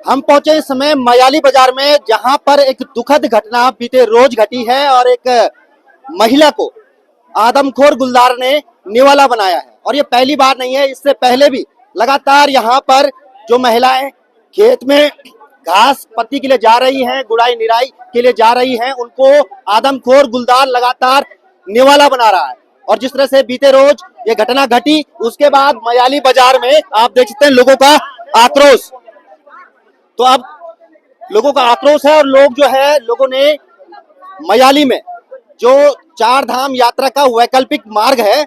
हम पहुंचे इस समय मयाली बाजार में, जहां पर एक दुखद घटना बीते रोज घटी है और एक महिला को आदमखोर गुलदार ने निवाला बनाया है। और ये पहली बार नहीं है, इससे पहले भी लगातार यहाँ पर जो महिलाएं खेत में घास पत्ती के लिए जा रही हैं, गुड़ाई निराई के लिए जा रही हैं, उनको आदमखोर गुलदार लगातार निवाला बना रहा है। और जिस तरह से बीते रोज ये घटना घटी, उसके बाद मयाली बाजार में आप देख सकते हैं लोगों का आक्रोश। तो अब लोगों का आक्रोश है और लोग जो है, लोगों ने मयाली में जो चार धाम यात्रा का वैकल्पिक मार्ग है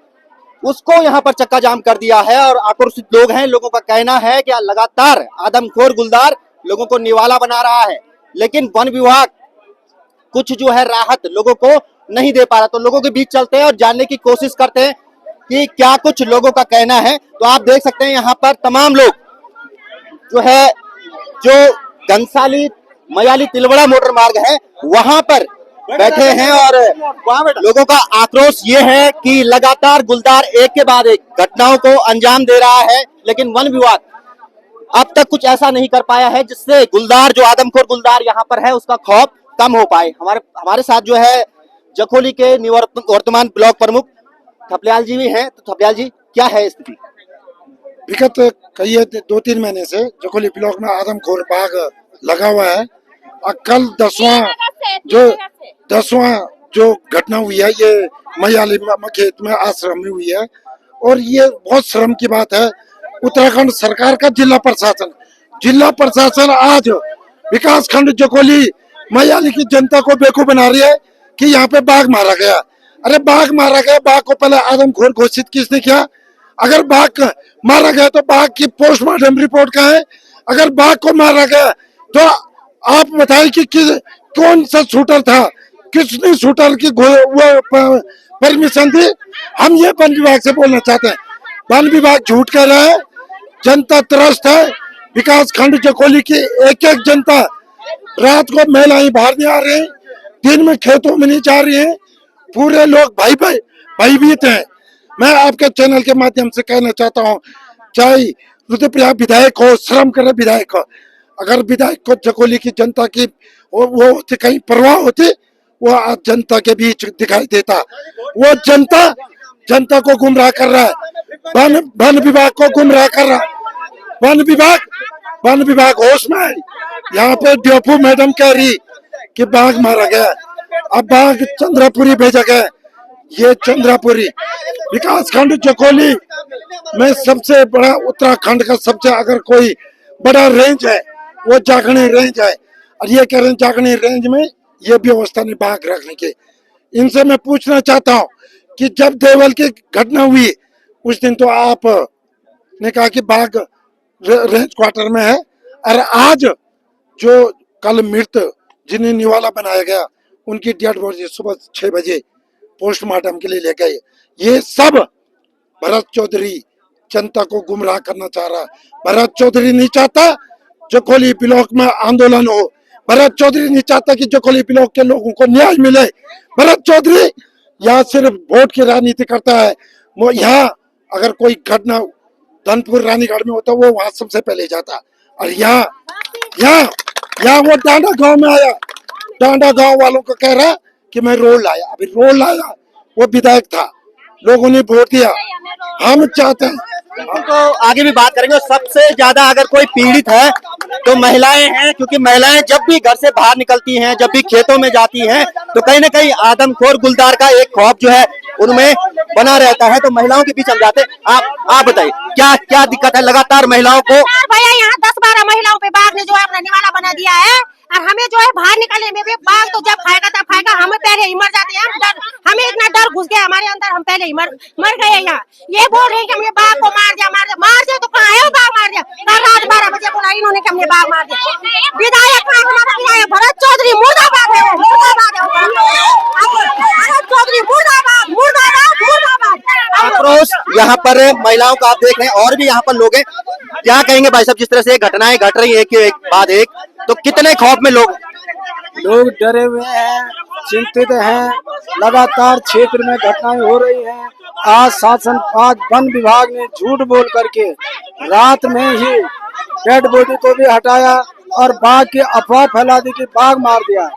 उसको यहाँ पर चक्का जाम कर दिया है और आक्रोशित लोग हैं। लोगों का कहना है कि लगातार आदमखोर गुलदार लोगों को निवाला बना रहा है, लेकिन वन विभाग कुछ जो है राहत लोगों को नहीं दे पा रहा। तो लोगों के बीच चलते हैं और जानने की कोशिश करते हैं कि क्या कुछ लोगों का कहना है। तो आप देख सकते हैं यहाँ पर तमाम लोग जो है, जो घनसाली मयाली तिलवड़ा मोटर मार्ग है वहां पर बैठे हैं और लोगों का आक्रोश ये है कि लगातार गुलदार एक के बाद एक घटनाओं को अंजाम दे रहा है, लेकिन वन विभाग अब तक कुछ ऐसा नहीं कर पाया है जिससे गुलदार, जो आदमखोर गुलदार यहाँ पर है, उसका खौफ कम हो पाए। हमारे साथ जो है जखोली के निवर्तमान ब्लॉक प्रमुख थपलियाल जी भी हैं। तो थपलियाल जी, क्या है स्थिति? विगत कई 2-3 महीने से जखोली ब्लॉक में आदमखोर बाघ लगा हुआ है और कल 10वां जो घटना हुई है ये मयाली खेत में आश्रम में हुई है। और ये बहुत शर्म की बात है, उत्तराखंड सरकार का जिला प्रशासन आज विकास खंड जखोली मयाली की जनता को बेवकूफ बना रही है कि यहाँ पे बाघ मारा गया। अरे बाघ मारा गया, बाघ को पहले आदमखोर घोषित किसने किया? अगर बाघ मारा गया तो बाघ की पोस्टमार्टम रिपोर्ट कहाँ है? अगर बाघ को मारा गया तो आप बताइए कि कौन सा शूटर था, किसने शूटर की परमिशन दी? हम ये वन विभाग से बोलना चाहते हैं, वन विभाग झूठ कह रहा है, जनता त्रस्त है। विकास खंड जखोली की एक एक जनता रात को महिलाएं बाहर नहीं आ रही है, दिन में खेतों में नहीं जा रही है, पूरे लोग भयभीत हैं। मैं आपके चैनल के माध्यम से कहना चाहता हूँ, चाहे रुद्रप्रयाग विधायक हो, श्रम करे विधायक हो, अगर विधायक को जखोली की जनता की वो होती, कहीं परवाह होती, वो आज जनता के बीच दिखाई देता। वो जनता को गुमराह कर रहा है, वन विभाग को गुमराह कर रहा है। वन विभाग होश में है। यहाँ पे डियोपू मैडम कह रही कि बाघ मारा गया, अब बाघ चंद्रापुरी भेजा गया। ये चंद्रापुरी विकास खंड जखोली में सबसे बड़ा, उत्तराखंड का सबसे अगर कोई बड़ा रेंज है वो जाखनी रेंज है। और ये कह रहे हैं जाखनी रेंज में ये व्यवस्था नहीं बाघ रखने की। इनसे मैं पूछना चाहता हूँ कि जब देवल की घटना हुई उस दिन तो आप ने कहा कि बाघ रेंज क्वार्टर में है, और आज जो कल मृत जिन्हें निवाला बनाया गया उनकी डेड बॉडी सुबह 6 बजे पोस्टमार्टम के लिए ले गए। ये सब भरत चौधरी जनता को गुमराह करना चाह रहा है। भरत चौधरी नहीं चाहता जखोली ब्लॉक में आंदोलन हो, भरत चौधरी नहीं चाहता कि जखोली ब्लॉक के लोगों को न्याय मिले। भरत चौधरी यहाँ सिर्फ वोट की राजनीति करता है। वो यहाँ अगर कोई घटना धनपुर रानीगढ़ में होता वो वहां सबसे पहले जाता, और यहाँ वो डांडा गांव में आया, डांडा गांव वालों को कह रहा कि मैं रोड लाया। अभी रोड लाया, वो विधायक था, लोगों ने वोट दिया। हम चाहते हैं तो आगे भी बात करेंगे। सबसे ज्यादा अगर कोई पीड़ित है तो महिलाएं हैं, क्योंकि महिलाएं जब भी घर से बाहर निकलती हैं, जब भी खेतों में जाती हैं, तो कहीं ना कहीं आदमखोर गुलदार का एक खौफ जो है उनमें बना रहता है। तो महिलाओं के बीच हम जाते हैं। आप बताइए क्या दिक्कत है? लगातार महिलाओं को, भैया यहाँ 10-12 महिलाओं पे बाघ ने जो है अपना निवाला बना दिया है, और हमें जो है बाहर निकलने में भी बाघ तो जब खाएगा तब खाएगा, हमें पहले ही मर जाते हैं। हमें इतना डर घुस गया हमारे अंदर, हम पहले ही मर गए। यहाँ ये बोल रहे हैं कि हमने बाघ को मार दिया तो कहाँ है वो बाघ? मार दिया कल रात 12 बजे बोला इन्होंने कि हमने बाघ मार दिया। विधायक भरत चौधरी मुर्दाबाद है, भरत चौधरी मुर्दाबाद। आक्रोश यहाँ पर महिलाओं का आप देख रहे हैं, और भी यहाँ पर लोग हैं। क्या कहेंगे भाई साहब, जिस तरह से घटनाएं घट रही है एक बाद एक, तो कितने खौफ में लोग डरे हुए हैं, चिंतित हैं। लगातार क्षेत्र में घटनाएं हो रही हैं। आज वन विभाग ने झूठ बोल करके रात में ही डेड बॉडी को भी हटाया और बाघ की अफवाह फैला दी कि बाघ मार दिया।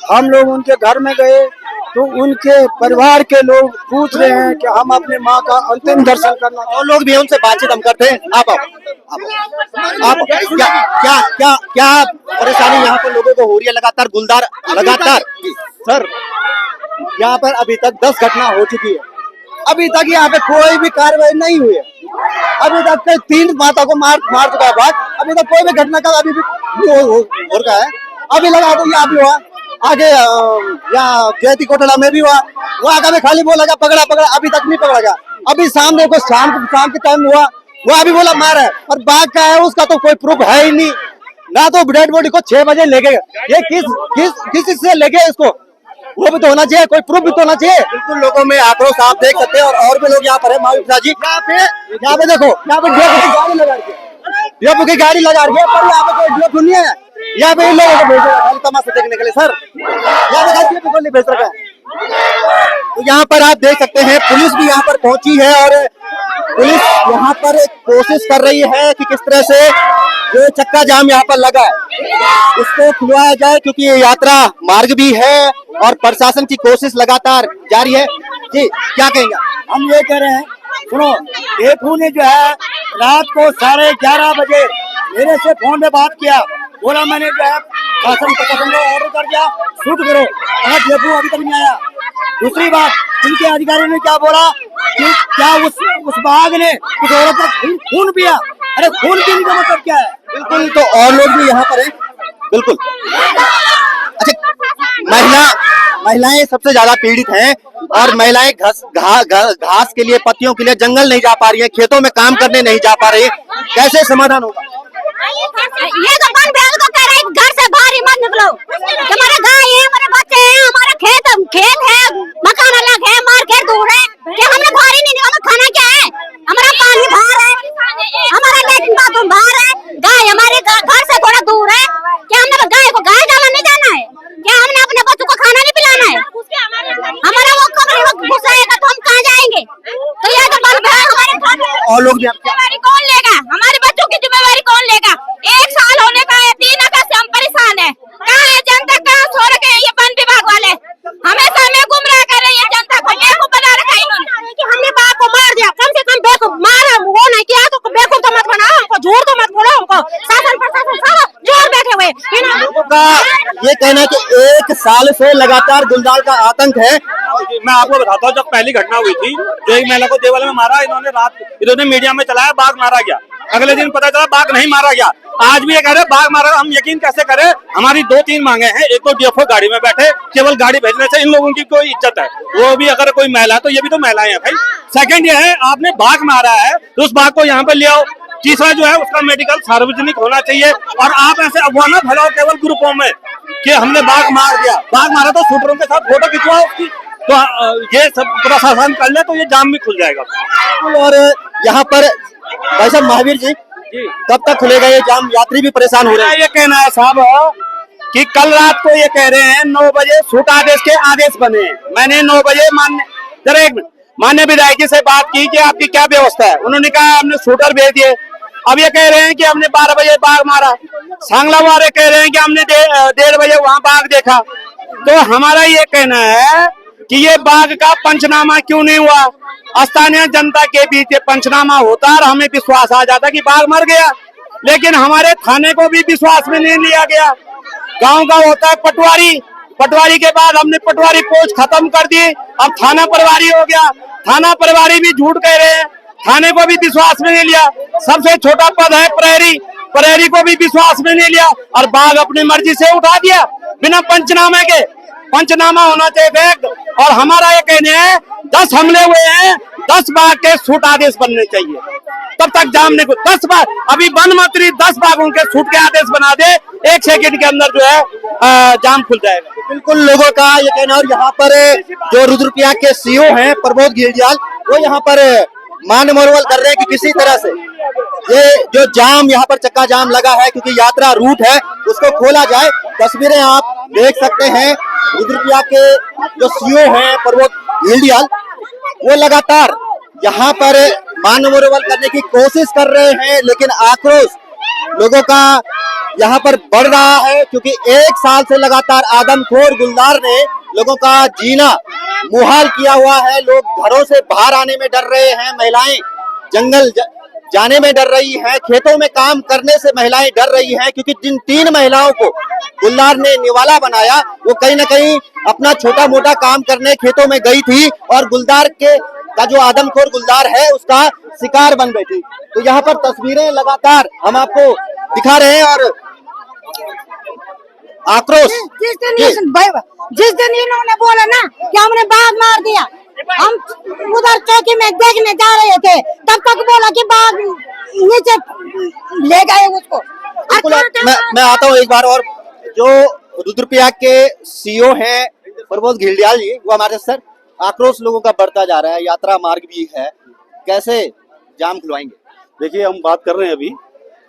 हम लोग उनके घर में गए तो उनके परिवार के लोग पूछ रहे हैं कि हम अपनी माँ का अंतिम दर्शन करना। और लोग भी हैं, उनसे बातचीत हम करते हैं। आप आओ। आप क्या क्या क्या क्या परेशानी यहाँ पर लोगों को हो रही है? लगातार गुलदार लगातार सर, यहाँ पर अभी तक 10 घटना हो चुकी है, अभी तक यहाँ पे कोई भी कार्रवाई नहीं हुई है। अभी तक के 3 माता को मार चुका है बाघ, अभी तक कोई भी घटना का अभी भी हो रहा है। अभी लगा दो, यहाँ भी हुआ, आगे यहाँ जयती कोटला में भी हुआ, वहाँ का भी खाली वो लगा पकड़ा, अभी तक नहीं पकड़ा गया। अभी शाम देखो, शाम के टाइम हुआ, वो अभी बोला मार है, और बाघ का है उसका तो कोई प्रूफ है ही नहीं। ना तो डेड बॉडी को 6 बजे ले गए, ये किस से ले गए इसको, वो भी तो होना चाहिए, कोई प्रूफ भी तो होना चाहिए। बिल्कुल लोगों में आक्रोश आप देख सकते हैं, और भी लोग यहाँ पर है। माविका जी यहाँ पे देखो, यहाँ पे डीएपी की गाड़ी लगा रही है, पर यहाँ पे कोई डीएपी नहीं है। यहाँ पे इन लोगों को भेज रखा है तमाशा देखने के लिए सर, यहाँ पे डीएपी को नहीं भेज रखा है। तो यहाँ पर आप देख सकते हैं पुलिस भी यहाँ पर पहुंची है, और पुलिस यहाँ पर कोशिश कर रही है कि किस तरह से जो चक्का जाम यहाँ पर लगा है उसको खुलवाया जाए, क्योंकि ये यात्रा मार्ग भी है और प्रशासन की कोशिश लगातार जारी है। जी क्या कहेंगे? हम ये कह रहे हैं, सुनो, डेपू ने जो है रात को 11:30 बजे मेरे से फोन पे बात किया, बोला मैंने जो है शासन प्रशासन को ऑर्डर कर दिया, शूट करो, और डेपू अभी तक नहीं आया। दूसरी बात, इनके अधिकारी ने क्या बोला कि क्या उस बाघ ने उस औरत का खून पिया। अरे खून पीने का मतलब क्या है? बिल्कुल, तो और लोग भी यहाँ पर हैं। बिल्कुल, अच्छा, महिलाएं सबसे ज्यादा पीड़ित हैं, और महिलाएं घास के लिए, पत्तियों के लिए जंगल नहीं जा पा रही है, खेतों में काम करने नहीं जा पा रही है। कैसे समाधान होगा? ये तो वन विभाग को कह रहे हैं घर से बाहर ही मत निकलो, हमारे गाय है, हमारे बच्चे हैं, हमारा खेत है, मकान अलग है, मार्केट दूर है, क्या हमने बाहर ही नहीं निकला? खाना क्या है? हमारा पानी बाहर है, हमारा लेटरिन बाथरूम बाहर है, गाय हमारे घर से थोड़ा दूर है, क्या हमने गाय को गाय डालने नहीं जाना है? क्या हमने अपने बच्चों को खाना नहीं पिलाना है? हमारा वो कब्र घुसाएगा तो हम कहाँ जाएंगे? तो ये तो बल है हमारे। और लोग भी जिम्मेवारी कौन लेगा? हमारे बच्चों की जिम्मेवारी कौन लेगा? 1 साल होने का है, 3 अगस्त से हम परेशान है। कहाँ है जनता? कहाँ सो रखे हैं ये वन विभाग वाले? हमेशा हमें गुमराह कर रही है जनता को, बेवकूफ बना रखा है इन्होंने कि हमने बाघ को मार दिया। कम से कम बेवकूफ मारा वो नहीं किया तो बेवकूफ तो मत बनाओ हमको, झूठ तो मत बोलो हमको। शासन प्रशासन सब जोर बैठे हुए लोगों का ये कहना है कि 1 साल से लगातार गुलदार का आतंक है। मैं आपको बताता हूँ, जब पहली घटना हुई थी, जो एक महिला को देवाला में मारा, इन्होंने मीडिया में चलाया बाघ मारा गया। अगले दिन पता चला बाघ नहीं मारा गया। आज भी ये कह रहे बाघ मारा। हम यकीन कैसे करें? हमारी 2-3 मांगे हैं। एक तो डीएफओ गाड़ी में बैठे, केवल गाड़ी भेजने से इन लोगों की कोई इज्जत है, वो भी अगर कोई महिला तो ये भी तो महिलाएं हैं भाई। सेकंड ये है, आपने बाघ मारा है तो उस बाघ को यहाँ पे ले आओ। तीसरा जो है उसका मेडिकल सार्वजनिक होना चाहिए, और आप ऐसे अफवाह ना फैलाओ केवल ग्रुपों में कि हमने बाघ मार दिया। बाघ मारा तो शूटरों के साथ फोटो खिंचवाओ उसकी, तो ये सब प्रशासन कर ले तो ये जाम भी खुल जाएगा। और यहाँ पर भाई साहब महावीर जी, कब तक खुलेगा ये जाम? यात्री भी परेशान हो रहे हैं। ये कहना है साहब कि कल रात को ये कह रहे हैं 9 बजे शूट आदेश के आदेश बने। मैंने 9 बजे मान्य विधायक जी से बात की कि आपकी क्या व्यवस्था है। उन्होंने कहा हमने शूटर भेज दिए। अब ये कह रहे हैं कि हमने 12 बजे बाघ मारा। सांगला वाले कह रहे हैं कि हमने 1:30 बजे वहां बाघ देखा। तो हमारा ये कहना है कि ये बाघ का पंचनामा क्यों नहीं हुआ? स्थानीय जनता के बीच ये पंचनामा होता और हमें विश्वास आ जाता कि बाघ मर गया, लेकिन हमारे थाने को भी विश्वास में नहीं लिया गया। गांव का होता है पटवारी के बाद हमने पटवारी पोस्ट खत्म कर दी, अब थाना प्रभारी हो गया। थाना प्रभारी भी झूठ कह रहे हैं, थाने को भी विश्वास में नहीं लिया। सबसे छोटा पद है प्रहरी को भी विश्वास में नहीं लिया, और बाघ अपनी मर्जी से उठा दिया बिना पंचनामे के। पंचनामा होना चाहिए। और हमारा ये कहने हैं 10 हमले हुए हैं, 10 बाघ के शूट आदेश बनने चाहिए, तब तक जाम नहीं। 10 बाघ, अभी वन मंत्री 10 बाघों के शूट के आदेश बना दे, 1 सेकंड के अंदर जो है जाम खुल जाएगा। बिल्कुल लोगों का ये कहना है। और यहाँ पर जो रुद्रप्रयाग के सीओ हैं प्रबोध घिरडियाल, वो यहाँ पर मान मनोबल कर रहे हैं कि किसी तरह से ये जो जाम यहाँ पर चक्का जाम लगा है, क्योंकि यात्रा रूट है, उसको खोला जाए। तस्वीरें आप देख सकते हैं, रुद्रप्रयाग के जो सीओ हैं प्रबोध घिरडियाल, वो लगातार यहाँ पर मान मनोबल करने की कोशिश कर रहे हैं, लेकिन आक्रोश लोगों का यहाँ पर बढ़ रहा है, क्योंकि एक साल से लगातार आदमखोर गुलदार ने लोगों का जीना मुहाल किया हुआ है। लोग घरों से बाहर आने में डर रहे हैं, महिलाएं जंगल जाने में डर रही हैं, खेतों में काम करने से महिलाएं डर रही हैं, क्योंकि जिन 3 महिलाओं को गुलदार ने निवाला बनाया वो कहीं ना कहीं अपना छोटा मोटा काम करने खेतों में गई थी और गुलदार का जो आदमखोर गुलदार है उसका शिकार बन गई थी। तो यहाँ पर तस्वीरें लगातार हम आपको दिखा रहे हैं और आक्रोश जिस दिन इन्होंने बोला ना कि हमने बाघ मार दिया, हम उधर चौकी में देखने जा रहे थे, तब तक बोला कि बाघ नीचे ले गए उसको। बिल्कुल, मैं आता हूँ एक बार और। जो रुद्रप्रयाग के सीओ हैं प्रबोध घिल्डियाल जी, वो हमारे सर, आक्रोश लोगों का बढ़ता जा रहा है, यात्रा मार्ग भी है, कैसे जाम खुलवाएंगे? देखिए, हम बात कर रहे हैं अभी,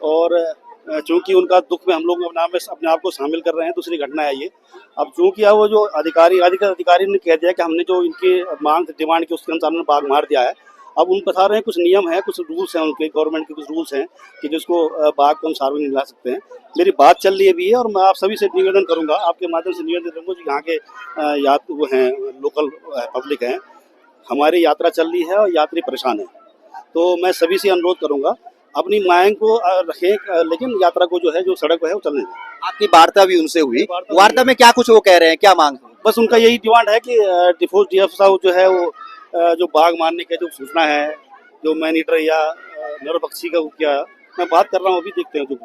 और चूंकि उनका दुख में हम लोग अपने आप को शामिल कर रहे हैं। दूसरी घटना है ये। अब चूंकि वो जो अधिकारी ने कह दिया कि हमने जो इनके मांग डिमांड की उसके अनुसार बाघ मार दिया है। अब उन बता रहे हैं कुछ नियम है, कुछ रूल्स हैं, उनके गवर्नमेंट के कुछ रूल्स हैं कि जिसको बाघ को हम सार्वजनिक ला सकते हैं। मेरी बात चल रही है भी है, और मैं आप सभी से निवेदन करूंगा, आपके माध्यम से निवेदन करूंगा जो यहाँ के वो हैं, लोकल पब्लिक हैं, हमारी यात्रा चल रही है और यात्री परेशान है। तो मैं सभी से अनुरोध करूंगा अपनी मांग को रखें, लेकिन यात्रा को जो है, जो सड़क है वो चलने दें। आपकी वार्ता भी उनसे हुई, वार्ता में क्या कुछ वो कह रहे हैं, क्या मांग? बस उनका यही डिमांड है कि डीएफ साहब जो है वो जो बाघ मारने की जो सूचना है, जो मैनीटर या नरपक्षी का क्या, मैं बात कर रहा हूँ, अभी देखते हैं जो।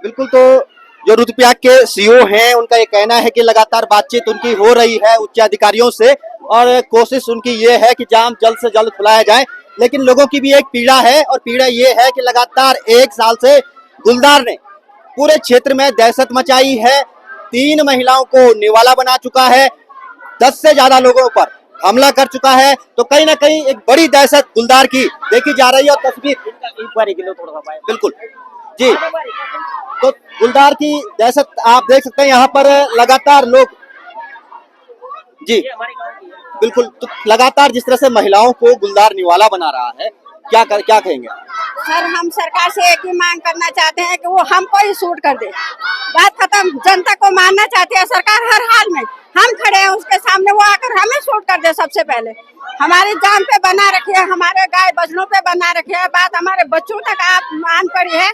बिल्कुल, तो जो रुद्रप्रयाग के सीओ हैं उनका ये कहना है कि लगातार बातचीत उनकी हो रही है उच्च अधिकारियों से और कोशिश उनकी ये है कि जाम जल्द से जल्द खुलाया जाए। लेकिन लोगों की भी एक पीड़ा है, और पीड़ा ये है कि लगातार 1 साल से गुलदार ने पूरे क्षेत्र में दहशत मचाई है, 3 महिलाओं को निवाला बना चुका है, 10 से ज्यादा लोगों पर हमला कर चुका है। तो कहीं ना कहीं एक बड़ी दहशत गुलदार की देखी जा रही है। और तस्वीर बिल्कुल जी, तो गुलदार की दहशत आप देख सकते हैं, यहाँ पर लगातार लोग जी बिल्कुल, तो लगातार जिस तरह से महिलाओं को गुलदार निवाला बना रहा है, क्या कहेंगे? सर, हम सरकार से एक ही मांग करना चाहते हैं कि वो हमको ही शूट कर दे, बात खत्म। जनता को मारना चाहती है सरकार हर हाल में, हम खड़े हैं उसके सामने, वो आकर हमें शूट कर दे। सबसे पहले हमारी जान पे बना रखी है, हमारे गाय बछड़ों पे बना रखी है, बात हमारे बच्चों तक आप मान पड़ी है।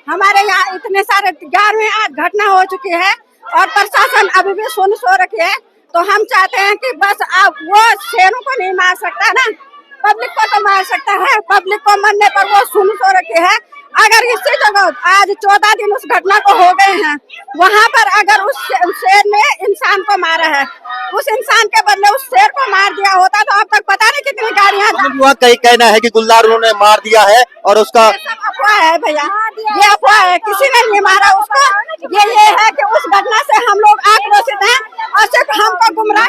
हमारे यहाँ इतने सारे 11वीं घटना हो चुकी है और प्रशासन अभी भी सुन सो रखी है। तो हम चाहते हैं कि बस आप, वो शेरों को नहीं मार सकता ना, पब्लिक को तो मार सकता है। पब्लिक को मरने पर वो सुन सो रखे है। अगर इसी जगह आज 14 दिन उस घटना को हो गए हैं, वहाँ पर अगर उस शेर ने इंसान को मारा है, उस इंसान के बदले उस शेर को मार दिया होता तो अब तक पता नहीं कितनी गाड़ियाँ। कई कहना है कि गुलदार उन्होंने मार दिया है और उसका अफवाह है भैया, ये अफवाह है, किसी ने नहीं मारा उसको। ये है कि उस घटना से हम लोग आक्रोशित हैं और सिर्फ हमको गुमराह।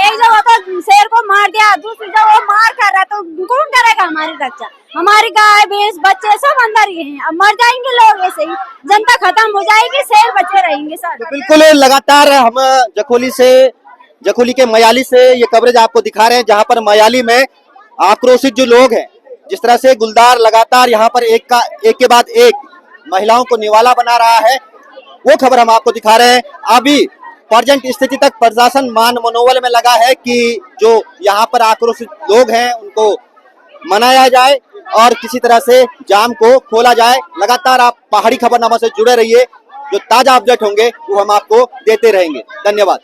एक जगह तो शेर को मार दिया, दूसरी जगह मार कर रहा, तो कौन करेगा हमारी रक्षा? हमारी गाय भैंस बच्चे सब अंदर ही हैं, अब मर जाएंगे लोग ऐसे ही, जनता खत्म हो जाएगी, शेर बचे रहेंगे सर। तो बिल्कुल, लगातार हम जखोली के मयाली से ये कवरेज आपको दिखा रहे हैं, जहां पर मयाली में आक्रोशित जो लोग हैं, जिस तरह से गुलदार लगातार यहाँ पर एक के बाद एक महिलाओं को निवाला बना रहा है, वो खबर हम आपको दिखा रहे हैं। अभी प्रेजेंट स्थिति तक प्रशासन मान मनोबल में लगा है कि जो यहाँ पर आक्रोशित लोग हैं उनको मनाया जाए और किसी तरह से जाम को खोला जाए। लगातार आप पहाड़ी खबरनामा से जुड़े रहिए, जो ताजा अपडेट होंगे वो हम आपको देते रहेंगे। धन्यवाद।